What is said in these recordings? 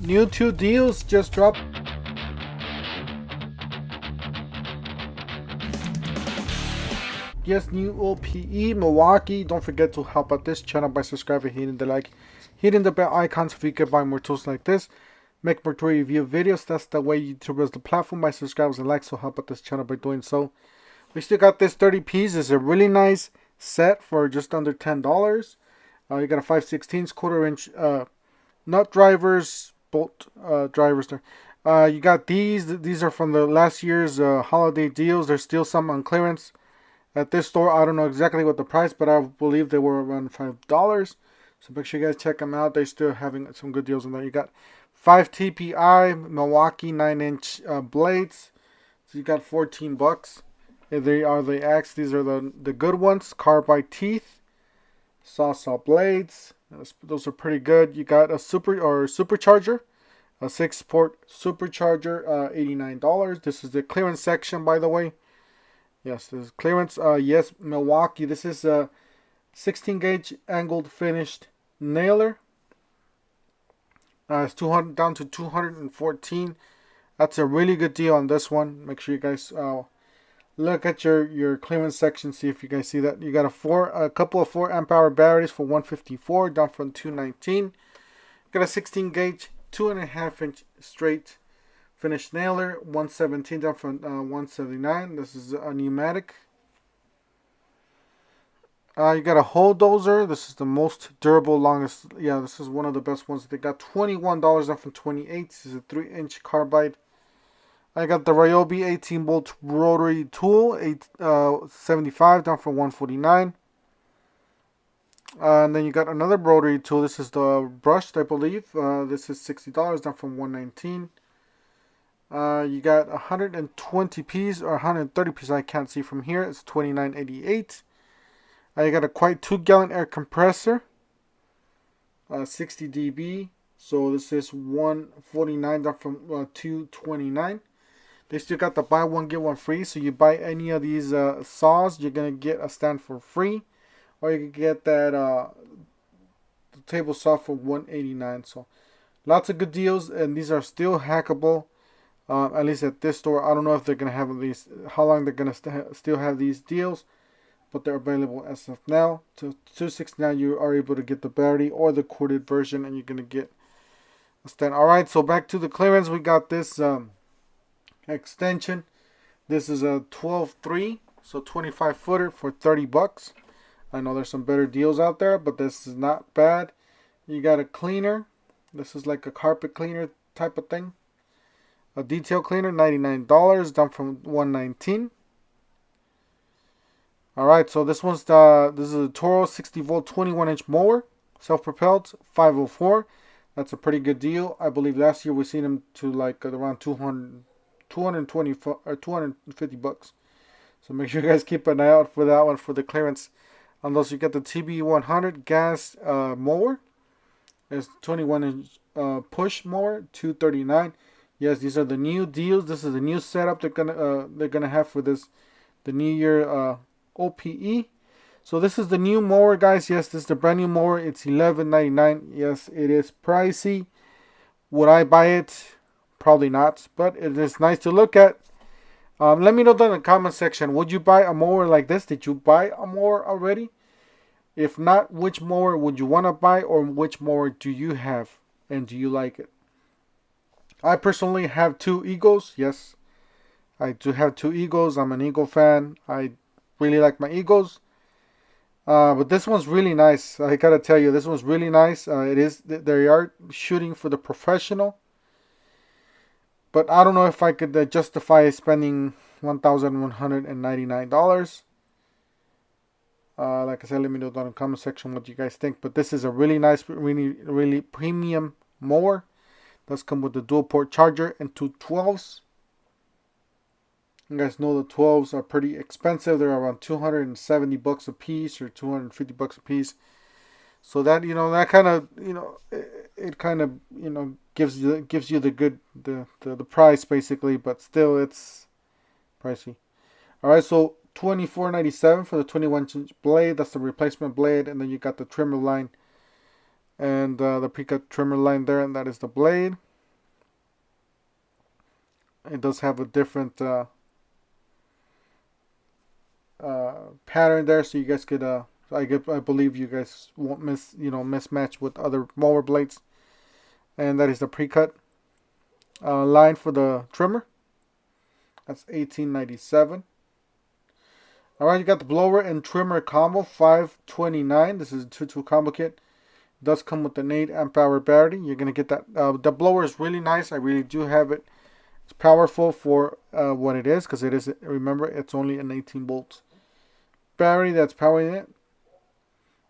New 2 deals just dropped. Yes, new OPE Milwaukee. Don't forget to help out this channel by subscribing, hitting the like, hitting the bell icon so you can buy more tools like this. Make more review videos. That's the way YouTube is the platform. By subscribers and likes, so help out this channel by doing so. We still got this 30 piece. It's a really nice set for just under $10. You got a 5/16 quarter-inch nut drivers, bolt drivers there. You got these. These are from the last year's holiday deals. There's still some on clearance at this store. I don't know exactly what the price, but I believe they were around $5. So make sure you guys check them out. They're still having some good deals on there. You got 5 TPI Milwaukee 9-inch blades. So you got $14. They are the X. These are the good ones. Carbide teeth, sawzall blades. Those are pretty good. You got a supercharger, a 6-port supercharger, $89. This is the clearance section, by the way. Yes, this is clearance. Yes, Milwaukee. This is a 16 gauge angled finished nailer. It's 200 down to 214. That's a really good deal on this one. Make sure you guys look at your clearance section, see if you guys see that. You got a couple of 4 amp hour batteries for $154, down from $219. You got a 16 gauge 2.5-inch straight finished nailer, $117, down from $179. This is a pneumatic. You got a hole dozer. This is the most durable, longest. Yeah, this is one of the best ones. They got $21, down from $28. This is a 3-inch carbide. I got the Ryobi 18-volt rotary tool, $75, down from $149. And then you got another rotary tool. This is the brushed, I believe. This is $60, down from $119. You got 120 piece or 130 piece. I can't see from here. It's $29.88. You got a quite 2-gallon air compressor, 60 dB. So this is $149, down from $229. They still got the buy one get one free. So you buy any of these saws, you're gonna get a stand for free, or you can get that the table saw for $189. So lots of good deals, and these are still hackable. At least at this store. I don't know if they're gonna have these, how long they're gonna still have these deals, but they're available as of now. To $269, you are able to get the battery or the corded version, and you're gonna get a stand. All right, so back to the clearance. We got this extension. This is a 12.3, so 25 footer for $30. I know there's some better deals out there, but this is not bad. You got a cleaner. This is like a carpet cleaner type of thing. A detail cleaner, $99, down from $119. All right, so this is a Toro 60-volt 21-inch mower, self-propelled, $504. That's a pretty good deal. I believe last year we seen them to like around $220 or $250. So make sure you guys keep an eye out for that one for the clearance. Unless you get the TB100 gas mower, it's 21-inch push mower, $239. Yes, these are the new deals. This is the new setup they're gonna have for this, the new year OPE. So this is the new mower, guys. Yes, this is the brand new mower. It's $11.99. Yes, it is pricey. Would I buy it? Probably not, but it is nice to look at. Let me know down in the comment section. Would you buy a mower like this? Did you buy a mower already? If not, which mower would you want to buy, or which mower do you have and do you like it? I personally have 2 Eagles. Yes, I do have 2 Eagles. I'm an Eagle fan. I really like my Eagles. But this one's really nice. I gotta tell you, this one's really nice. They are shooting for the professional. But I don't know if I could justify spending $1,199. Like I said, let me know down in the comment section what you guys think. But this is a really nice, really premium mower. Does come with the dual port charger and 2 12s. You guys know the 12s are pretty expensive. They're around $270 a piece or $250 a piece. So that, that kind of, it kind of, gives you the price basically, but still it's pricey. All right, so $24.97 for the 21-inch blade. That's the replacement blade, and then you got the trimmer line and the pre-cut trimmer line there, and that is the blade. It does have a different pattern there, so you guys could I believe you guys won't mismatch with other mower blades. And that is the pre-cut line for the trimmer. That's $18.97. All right, you got the blower and trimmer combo, $529. This is a 2-2 combo kit. It does come with an 8 amp hour battery. You're gonna get that. The blower is really nice. I really do have it. It's powerful for what it is, because it is. Remember, it's only an 18-volt battery that's powering it.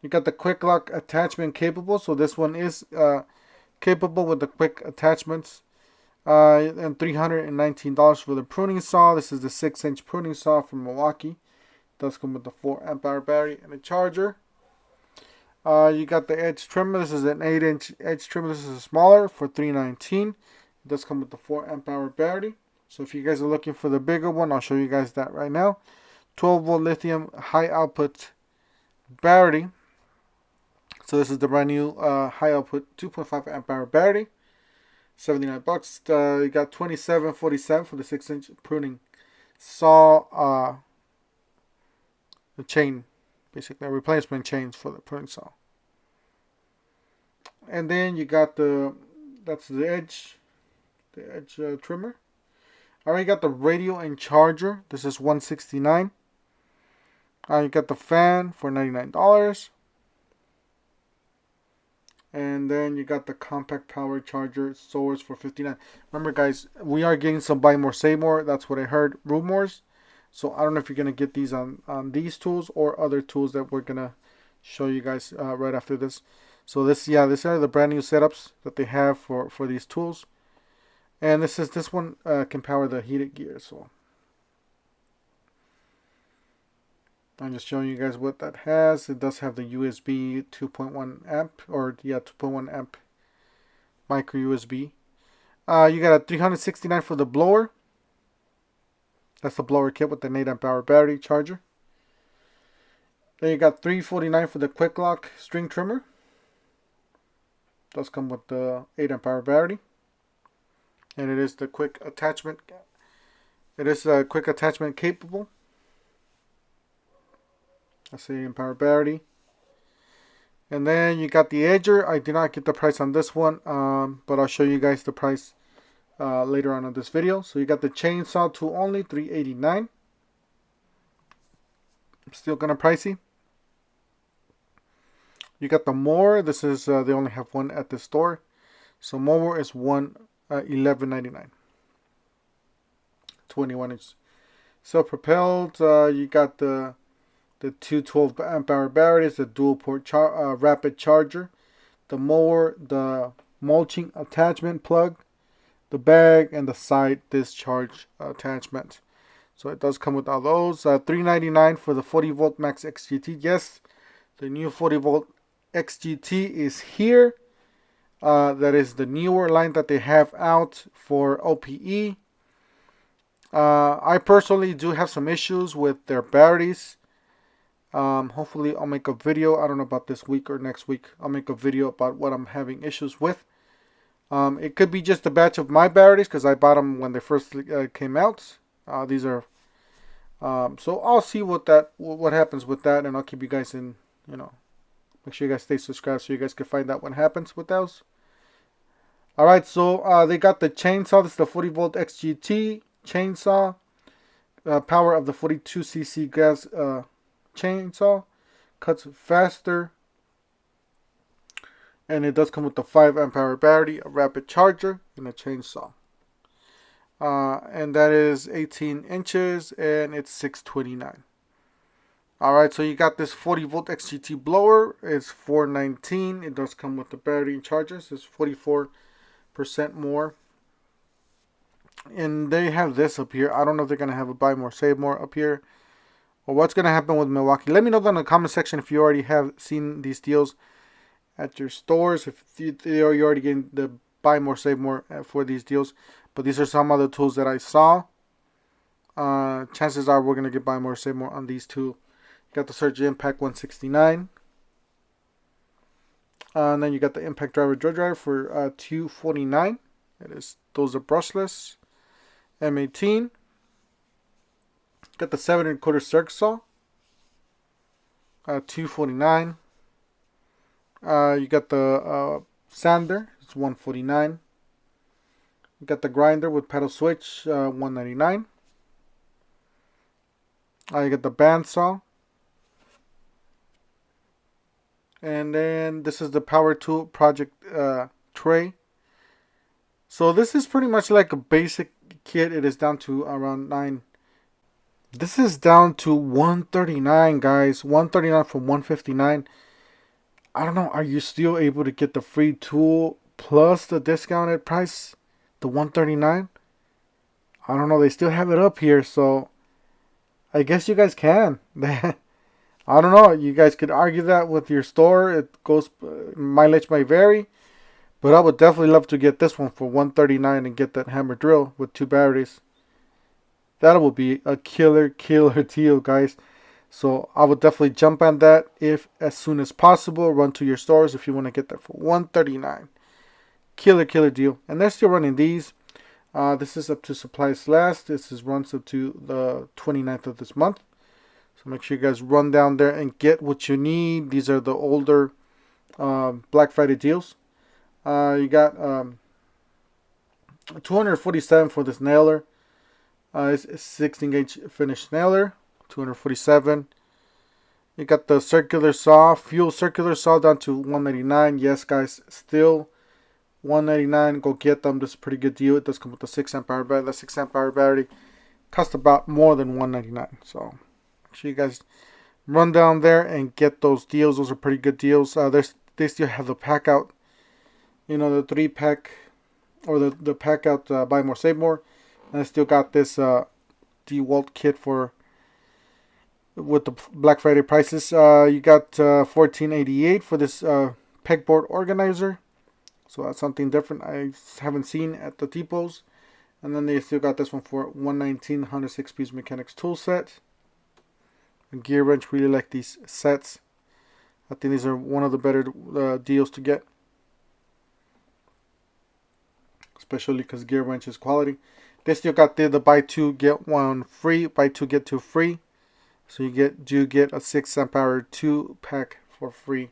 You got the quick lock attachment capable, so this one is capable with the quick attachments. And $319 for the pruning saw. This is the 6-inch pruning saw from Milwaukee. It does come with the 4 amp hour battery and a charger. You got the edge trimmer. This is an 8-inch edge trimmer. This is smaller for $319. It does come with the 4 amp hour battery. So if you guys are looking for the bigger one, I'll show you guys that right now. 12-volt lithium high output battery. So this is the brand new high output 2.5 amp hour battery. $79. You got $27.47 for the 6-inch pruning saw. The chain, basically a replacement chains for the pruning saw. And then you got that's the edge trimmer. All right, you got the radio and charger. This is $169. You got the fan for $99. And then you got the compact power charger source for $59. Remember, guys, we are getting some buy more, save more. That's what I heard, rumors. So I don't know if you're going to get these on these tools or other tools that we're going to show you guys right after this. So these are the brand new setups that they have for these tools. And this one can power the heated gear. So I'm just showing you guys what that has. It does have the USB 2.1 amp, or 2.1 amp micro USB. You got a $369 for the blower. That's the blower kit with an 8 amp hour battery charger. Then you got $349 for the quick lock string trimmer. Does come with the 8 amp hour battery. And it is the quick attachment. It is quick attachment capable. That's the 8 amp hour battery. And then you got the edger. I did not get the price on this one, but I'll show you guys the price later on in this video. So you got the chainsaw tool only, $389. Still kind of pricey. You got the mower. This is they only have one at the store. So mower is $11.99. 21-inch self-propelled. You got the 212 amp hour batteries, the dual port rapid charger, the mower, the mulching attachment plug, the bag, and the side discharge attachment. So it does come with all those. $399 for the 40 volt max XGT. Yes, the new 40 volt XGT is here. That is the newer line that they have out for OPE. I personally do have some issues with their batteries. Hopefully I'll make a video. I don't know about this week or next week. I'll make a video about what I'm having issues with. It could be just a batch of my batteries, because I bought them when they first came out. These are so I'll see what happens with that, and I'll keep you guys in, make sure you guys stay subscribed so you guys can find out what happens with those. All right, so they got the chainsaw. This is the 40 volt XGT chainsaw. Power of the 42cc gas chainsaw, cuts faster, and it does come with the 5 amp hour battery, a rapid charger, and a chainsaw. And that is 18 inches, and it's $629. All right, so you got this 40 volt XGT blower. It's $419. It does come with the battery and chargers. It's 44% more. And they have this up here. I don't know if they're gonna have a buy more, save more up here, or what's going to happen with Milwaukee. Let me know down in the comment section if you already have seen these deals at your stores. If you're already getting the buy more, save more for these deals. But these are some other tools that I saw. Chances are we're going to get buy more, save more on these two. You got the Surge Impact 169. And then you got the Impact Driver Drill Driver for $249. Those are brushless. M18. Got the 7 1/4 circ saw. 249. You got the sander. It's 149. You got the grinder with pedal switch. 199. You got the bandsaw. And then this is the power tool project tray. So this is pretty much like a basic kit. It is down to around 9. This is down to 139, guys. 139 from 159. I don't know. Are you still able to get the free tool plus the discounted price? The 139? I don't know. They still have it up here, so I guess you guys can. I don't know. You guys could argue that with your store. It goes, mileage might vary. But I would definitely love to get this one for 139 and get that hammer drill with 2 batteries. That will be a killer deal, guys. So I would definitely jump on that if as soon as possible. Run to your stores if you want to get that for 139. Killer deal. And they're still running these. This is up to supplies last. Runs up to the 29th of this month. So make sure you guys run down there and get what you need. These are the older Black Friday deals. You got 247 for this nailer. It's a 16 gauge finished nailer. 247. You got the circular saw, fuel circular saw down to 199. Yes, guys, still 199. Go get them. This is a pretty good deal. It does come with a 6 amp hour battery. That 6 amp hour battery costs about more than 199. So make sure you guys run down there and get those deals. Those are pretty good deals. They still have the pack out. You know, the 3-pack or the pack out buy more save more. And I still got this Dewalt kit with the Black Friday prices. You got $14.88 for this pegboard organizer. So that's something different I haven't seen at the depots. And then they still got this one for $119, 106-piece mechanics tool set. And Gear Wrench, really like these sets. I think these are one of the better deals to get. Especially because Gear Wrench is quality. They still got the buy 2 get 1 free, buy 2 get 2 free. So you get a 6 amp hour 2-pack for free.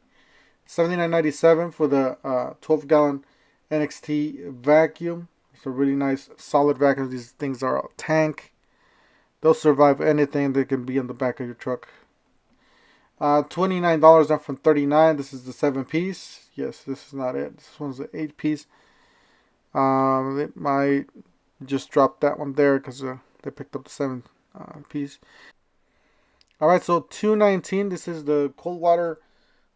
$79.97 for the 12-gallon NXT vacuum. It's a really nice solid vacuum. These things are a tank. They'll survive anything that can be in the back of your truck. $29 down from $39. This is the 7-piece. Yes, this is not it. This one's the 8-piece. They might just drop that one there because they picked up the 7-piece. Alright, so $219. This is the cold water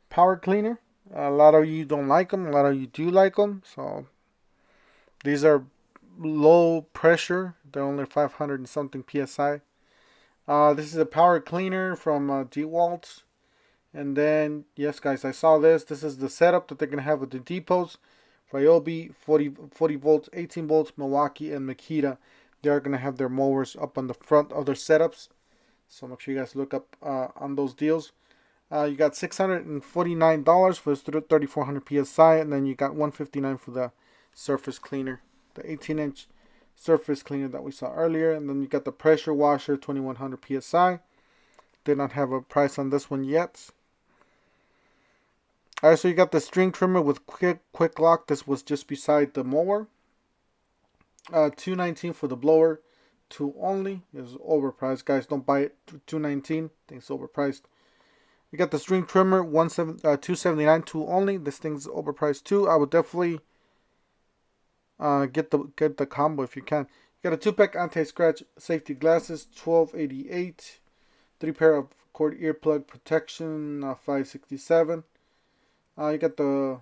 power cleaner. A lot of you don't like them. A lot of you do like them. So these are low pressure. They're only 500 and something psi. This is a power cleaner from Dewalt. And then, yes, guys, I saw this. This is the setup that they're going to have with the depots. Ryobi, 40 volts, 18 volts, Milwaukee, and Makita. They are going to have their mowers up on the front of their setups. So make sure you guys look up on those deals. You got $649 for this 3400 psi, and then you got $159 for the surface cleaner, the 18-inch surface cleaner that we saw earlier. And then you got the pressure washer, 2100 psi. Did not have a price on this one yet. Alright, so you got the string trimmer with quick lock. This was just beside the mower. $219 for the blower. 2 only. This is overpriced, guys. Don't buy it. $219. I think it's overpriced. You got the string trimmer. $279. 2 only. This thing's overpriced too. I would definitely get the combo if you can. You got a 2-pack anti-scratch safety glasses. $12.88. 3 pair of cord earplug protection. $5.67. You got the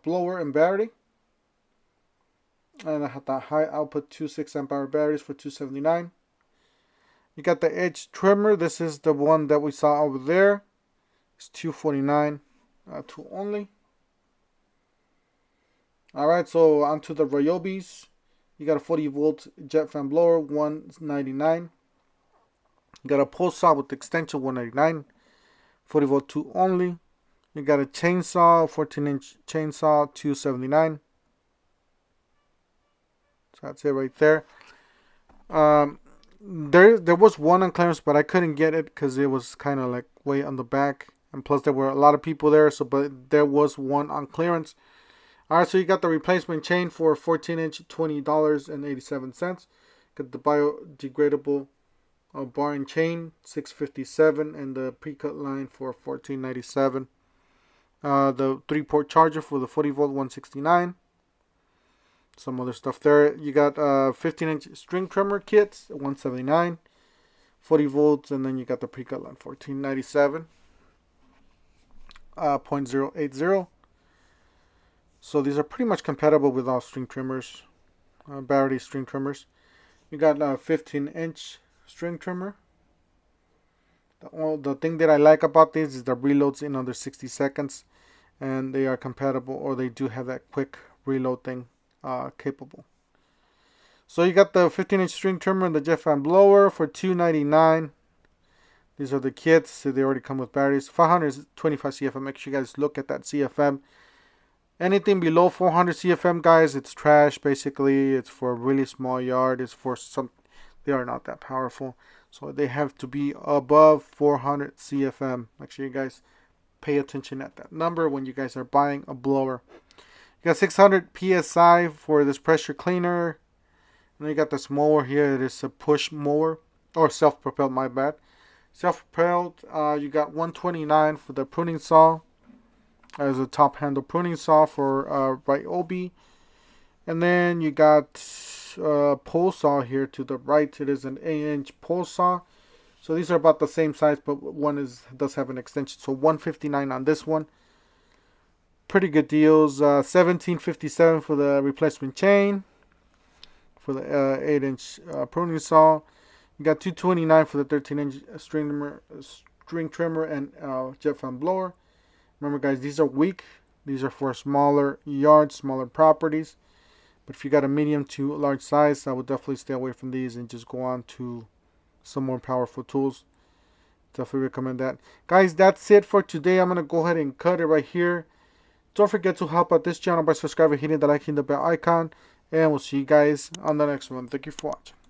blower and battery. And I have the high output 2 6 amp hour batteries for $279. You got the edge trimmer. This is the one that we saw over there. It's $249. 2 only. Alright, so onto the Ryobis. You got a 40 volt jet fan blower, $199. You got a pole saw with extension, $199. 40 volt 2 only. You got a chainsaw, 14-inch chainsaw, $279. So that's it right there. There was one on clearance, but I couldn't get it because it was kind of like way on the back, and plus there were a lot of people there. So, but there was one on clearance. All right, so you got the replacement chain for 14-inch, $20.87. Got the biodegradable bar and chain, $6.57, and the pre-cut line for $14.97. The 3-port charger for the 40-volt 169. Some other stuff there. You got 15-inch string trimmer kits, $179, 40 volts, and then you got the pre-cut line, $14.97, 0.080. So these are pretty much compatible with all string trimmers, battery string trimmers. You got a 15-inch string trimmer. The thing that I like about this is the reloads in under 60 seconds, and they are compatible, or they do have that quick reload thing capable. So you got the 15-inch string trimmer and the jet fan blower for $299. These are the kits. So they already come with batteries. 525 CFM. Make sure you guys look at that CFM. Anything below 400 CFM, guys, it's trash. Basically, it's for a really small yard. It's for some. They are not that powerful, so they have to be above 400 CFM. Make sure you guys pay attention at that number when you guys are buying a blower. You got 600 PSI for this pressure cleaner. And then you got this mower here. It is a push mower, or self-propelled, my bad. Self-propelled, you got 129 for the pruning saw. As a top handle pruning saw for Ryobi. And then you got pole saw here to the right. It is an 8-inch pole saw. So these are about the same size, but one does have an extension. So $159 on this one. Pretty good deals. $17.57 for the replacement chain for the 8-inch pruning saw. You got $229 for the 13-inch string trimmer and jet fan blower. Remember, guys, these are weak. These are for smaller yards, smaller properties. But if you got a medium to large size, I would definitely stay away from these and just go on to some more powerful tools. Definitely recommend that. Guys, that's it for today. I'm going to go ahead and cut it right here. Don't forget to help out this channel by subscribing, hitting the like, hitting the bell icon. And we'll see you guys on the next one. Thank you for watching.